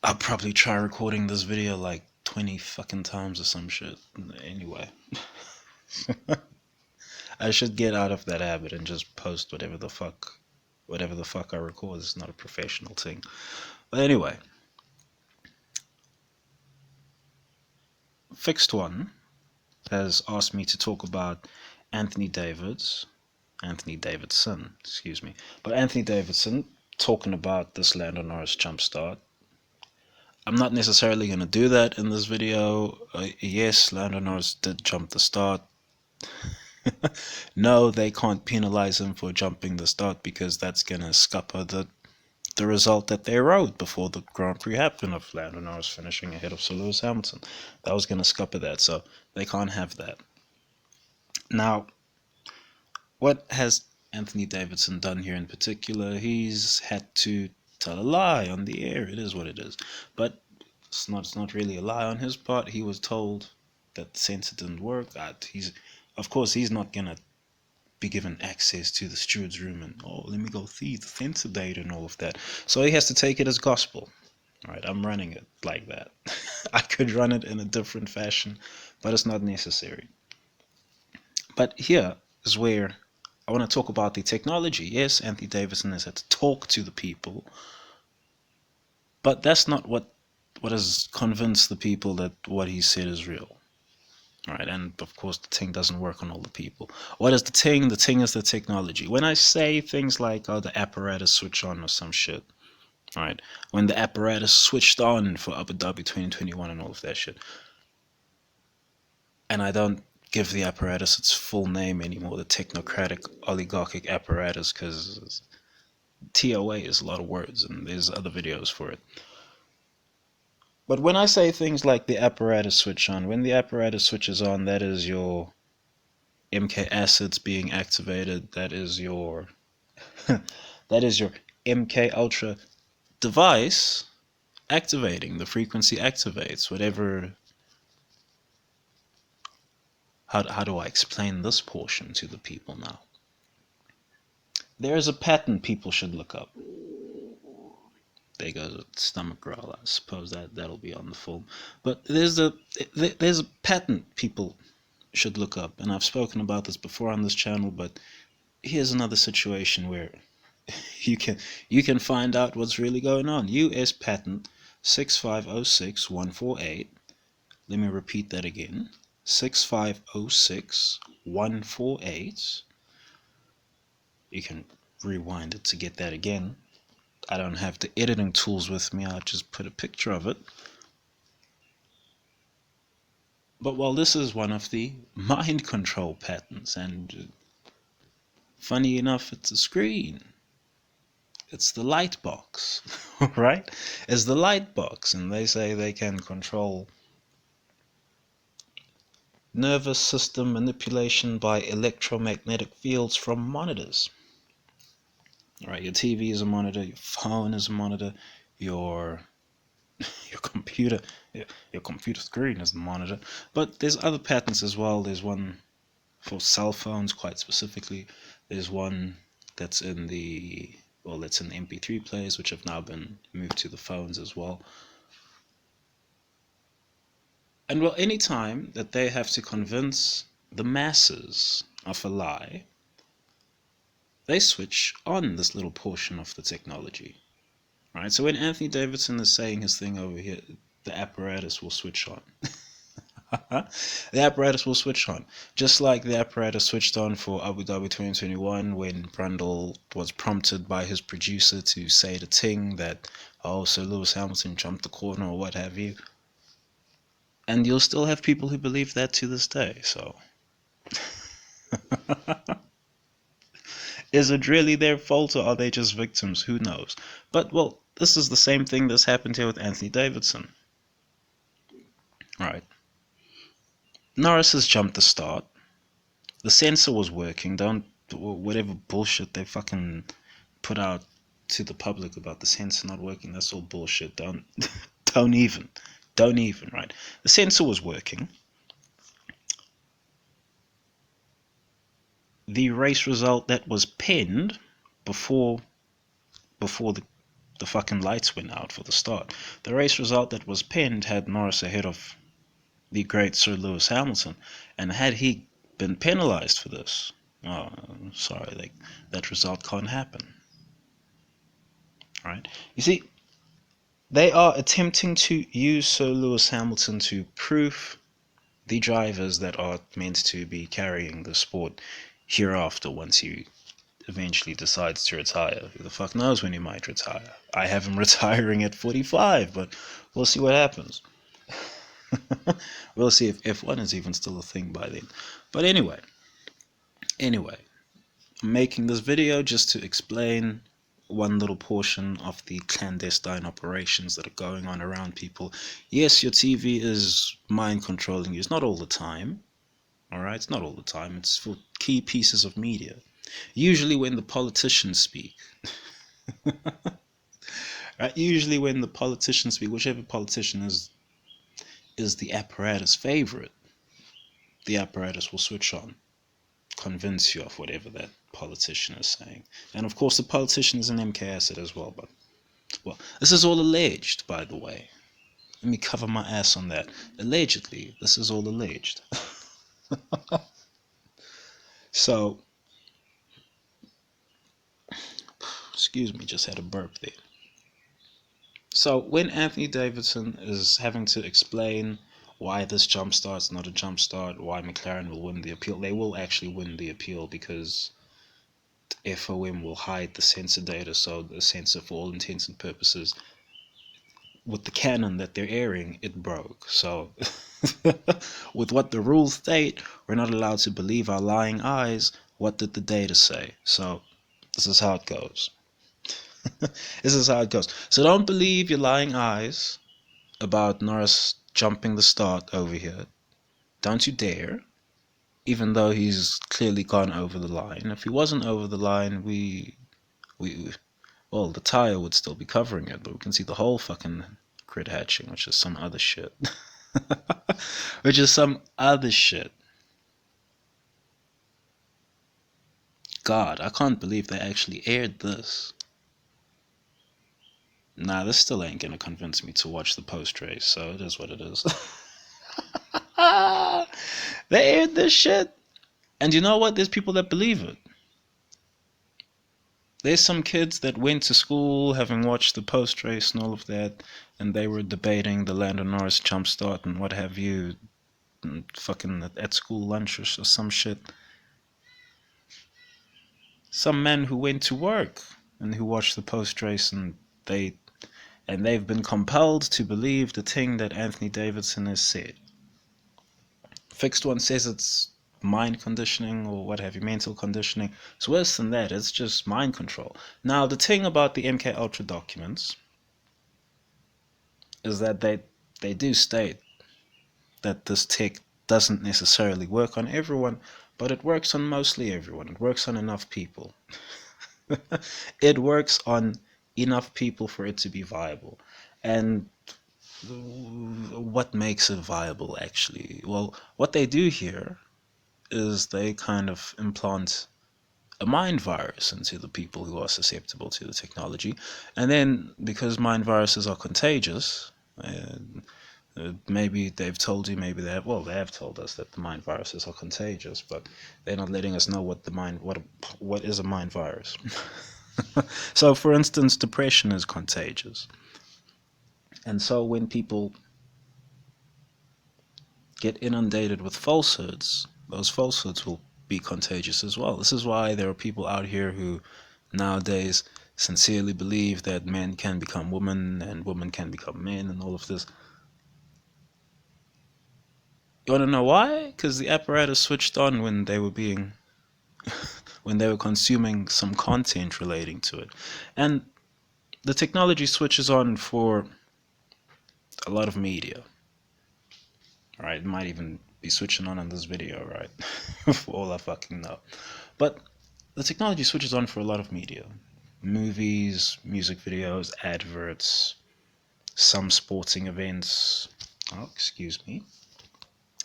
I'll probably try recording this video like 20 fucking times or some shit. Anyway, I should get out of that habit and just post whatever the fuck I record. It's not a professional thing. But anyway, Fixed One has asked me to talk about Anthony Davidson, excuse me. But Anthony Davidson talking about this Lando Norris jump start. I'm not necessarily going to do that in this video. Yes, Lando Norris did jump the start. No, they can't penalize him for jumping the start because that's going to scupper the result that they wrote before the Grand Prix happened of Lando Norris finishing ahead of Sir Lewis Hamilton. That was going to scupper that, so they can't have that. Now, what has Anthony Davidson done here in particular? He's had to tell a lie on the air. It is what it is. But it's not really a lie on his part. He was told that the sensor didn't work. Of course, he's not going to be given access to the steward's room and, oh, let me go see the sensor data and all of that. So he has to take it as gospel. All right, I'm running it like that. I could run it in a different fashion, but it's not necessary. But here is where I want to talk about the technology. Yes, Anthony Davidson has had to talk to the people, but that's not what has convinced the people that what he said is real. All right, and of course the ting doesn't work on all the people. What is the ting? The ting is the technology. When I say things like, oh, the apparatus switch on or some shit, all right, when the apparatus switched on for Abu Dhabi 2021 and all of that shit, and I don't give the apparatus its full name anymore, the technocratic oligarchic apparatus, because TOA is a lot of words and there's other videos for it. But when I say things like the apparatus switch on, when the apparatus switches on, that is your MK acids being activated, that is your MK Ultra device activating, the frequency activates, whatever. How do I explain this portion to the people now? There is a pattern people should look up. There goes a stomach growl. I suppose that'll be on the film. But there's a pattern people should look up, and I've spoken about this before on this channel. But here's another situation where you can find out what's really going on. U.S. patent 6506148. Let me repeat that again. 6506148. You can rewind it to get that again. I don't have the editing tools with me. I'll just put a picture of it. But while this is one of the mind control patterns, and funny enough, it's a screen. It's the light box, right? It's the light box, and they say they can control nervous system manipulation by electromagnetic fields from monitors. All right, your TV is a monitor, your phone is a monitor, your computer screen is the monitor. But there's other patterns as well. There's one for cell phones, quite specifically. There's one that's in the MP3 players, which have now been moved to the phones as well. And well, any time that they have to convince the masses of a lie, they switch on this little portion of the technology. Right? So when Anthony Davidson is saying his thing over here, the apparatus will switch on. The apparatus will switch on. Just like the apparatus switched on for Abu Dhabi 2021 when Brundle was prompted by his producer to say the ting that, oh, Sir Lewis Hamilton jumped the corner or what have you. And you'll still have people who believe that to this day, so. Is it really their fault or are they just victims? Who knows? But, well, this is the same thing that's happened here with Anthony Davidson. Right. Norris has jumped the start. The sensor was working. Whatever bullshit they fucking put out to the public about the sensor not working, that's all bullshit. Don't even, right? The sensor was working. The race result that was penned before the the fucking lights went out for the start. The race result that was penned had Norris ahead of the great Sir Lewis Hamilton, and had he been penalized for this, oh, sorry, that result can't happen. Right? You see, they are attempting to use Sir Lewis Hamilton to proof the drivers that are meant to be carrying the sport hereafter once he eventually decides to retire. Who the fuck knows when he might retire? I have him retiring at 45, but we'll see what happens. We'll see if F1 is even still a thing by then. But anyway, I'm making this video just to explain one little portion of the clandestine operations that are going on around people. Yes, your TV is mind controlling you. It's not all the time. Alright, it's not all the time. It's for key pieces of media. Usually when the politicians speak. Right? Usually when the politicians speak, whichever politician is the apparatus favorite, the apparatus will switch on, convince you of whatever that politician is saying. And of course the politician is an MK asset as well, but well, this is all alleged, by the way. Let me cover my ass on that. Allegedly, this is all alleged. So, excuse me, just had a burp there. So when Anthony Davidson is having to explain why this jump start's not a jump start, why McLaren will win the appeal, they will actually win the appeal because FOM will hide the sensor data, so the sensor, for all intents and purposes, with the cannon that they're airing, it broke. So with what the rules state, we're not allowed to believe our lying eyes. What did the data say? So this is how it goes. This is how it goes. So don't believe your lying eyes about Norris jumping the start over here. Don't you dare. Even though he's clearly gone over the line. If he wasn't over the line, well, the tire would still be covering it, but we can see the whole fucking grid hatching, which is some other shit. Which is some other shit. God, I can't believe they actually aired this. Nah, this still ain't gonna convince me to watch the post-race, so it is what it is. They aired this shit. And you know what? There's people that believe it. There's some kids that went to school having watched the post-race and all of that, and they were debating the Lando Norris jump start and what have you, and fucking at school lunch or some shit. Some men who went to work and who watched the post-race, and they've been compelled to believe the thing that Anthony Davidson has said. Fixed One says it's mind conditioning or what have you, mental conditioning. It's worse than that. It's just mind control. Now, the thing about the MK Ultra documents is that they do state that this tech doesn't necessarily work on everyone, but it works on mostly everyone. It works on enough people. It works on enough people for it to be viable. And what makes it viable, actually? Well, what they do here is they kind of implant a mind virus into the people who are susceptible to the technology. And then, because mind viruses are contagious, maybe they've told you, maybe they have told us that the mind viruses are contagious, but they're not letting us know what is a mind virus. So, for instance, depression is contagious. And so when people get inundated with falsehoods, those falsehoods will be contagious as well. This is why there are people out here who nowadays sincerely believe that men can become women and women can become men and all of this. You want to know why? Because the apparatus switched on when they were consuming some content relating to it. And the technology switches on for a lot of media. Right, it might even be switching on in this video, right? For all I fucking know. But the technology switches on for a lot of media. Movies, music videos, adverts, some sporting events. Oh, excuse me.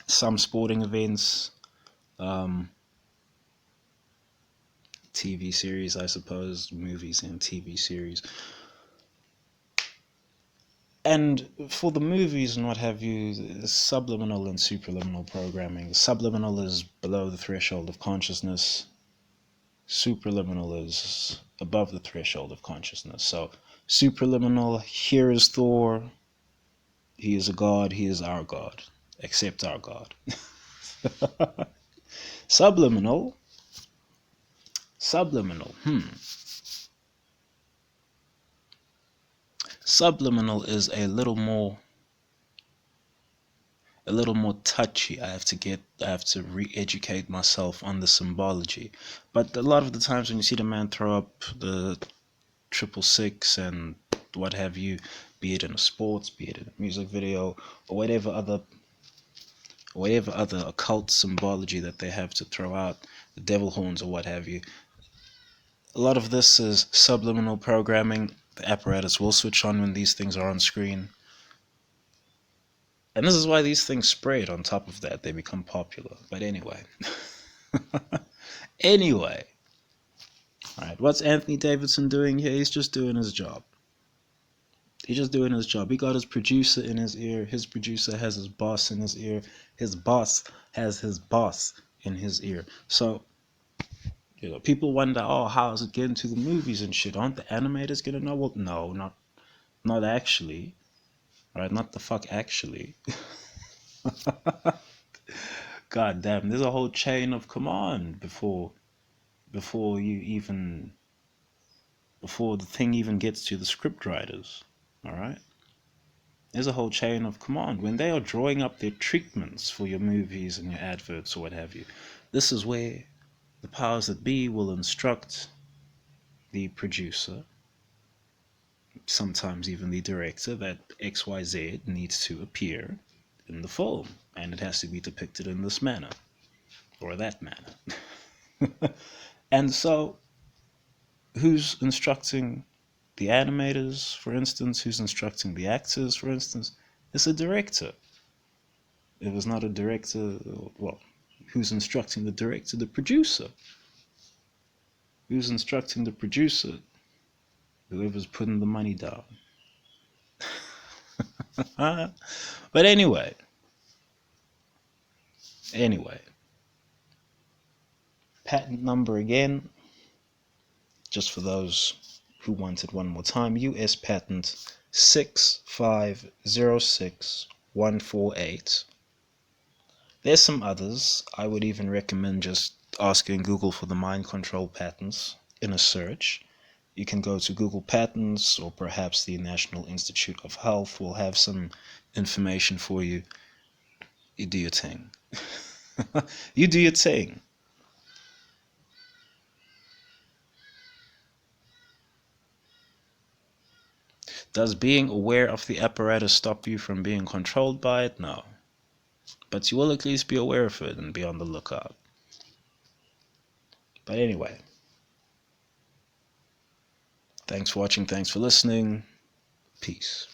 Some sporting events, TV series, I suppose, movies and TV series. And for the movies and what have you, subliminal and supraliminal programming. Subliminal is below the threshold of consciousness. Supraliminal is above the threshold of consciousness. So, supraliminal, here is Thor. He is a god. He is our god. Accept our god. Subliminal. Subliminal. Subliminal is a little more touchy. I have to re-educate myself on the symbology. But a lot of the times when you see the man throw up the 666 and what have you, be it in a sports, be it in a music video, or whatever other occult symbology that they have to throw out, the devil horns or what have you. A lot of this is subliminal programming. The apparatus will switch on when these things are on screen. And this is why these things spread. On top of that, they become popular. But anyway. Anyway. Alright, what's Anthony Davidson doing here? He's just doing his job. He's just doing his job. He got his producer in his ear. His producer has his boss in his ear. His boss has his boss in his ear. So, people wonder, oh, how is it getting to the movies and shit? Aren't the animators gonna know? Well, no, not actually. Alright, not the fuck actually. God damn, there's a whole chain of command before the thing even gets to the script writers. Alright? There's a whole chain of command. When they are drawing up their treatments for your movies and your adverts or what have you, this is where the powers that be will instruct the producer, sometimes even the director, that XYZ needs to appear in the film, and it has to be depicted in this manner or that manner. And so, who's instructing the animators, for instance? Who's instructing the actors, for instance? It's a director. If it's not a director, well, who's instructing the director? The producer. Who's instructing the producer? Whoever's putting the money down. But anyway, patent number again, just for those who want it one more time, US patent 6506148. There's some others. I would even recommend just asking Google for the mind control patents in a search. You can go to Google Patents, or perhaps the National Institute of Health will have some information for you. You do your thing. You do your thing. Does being aware of the apparatus stop you from being controlled by it? No. But you will at least be aware of it and be on the lookout. But anyway, thanks for watching, thanks for listening. Peace.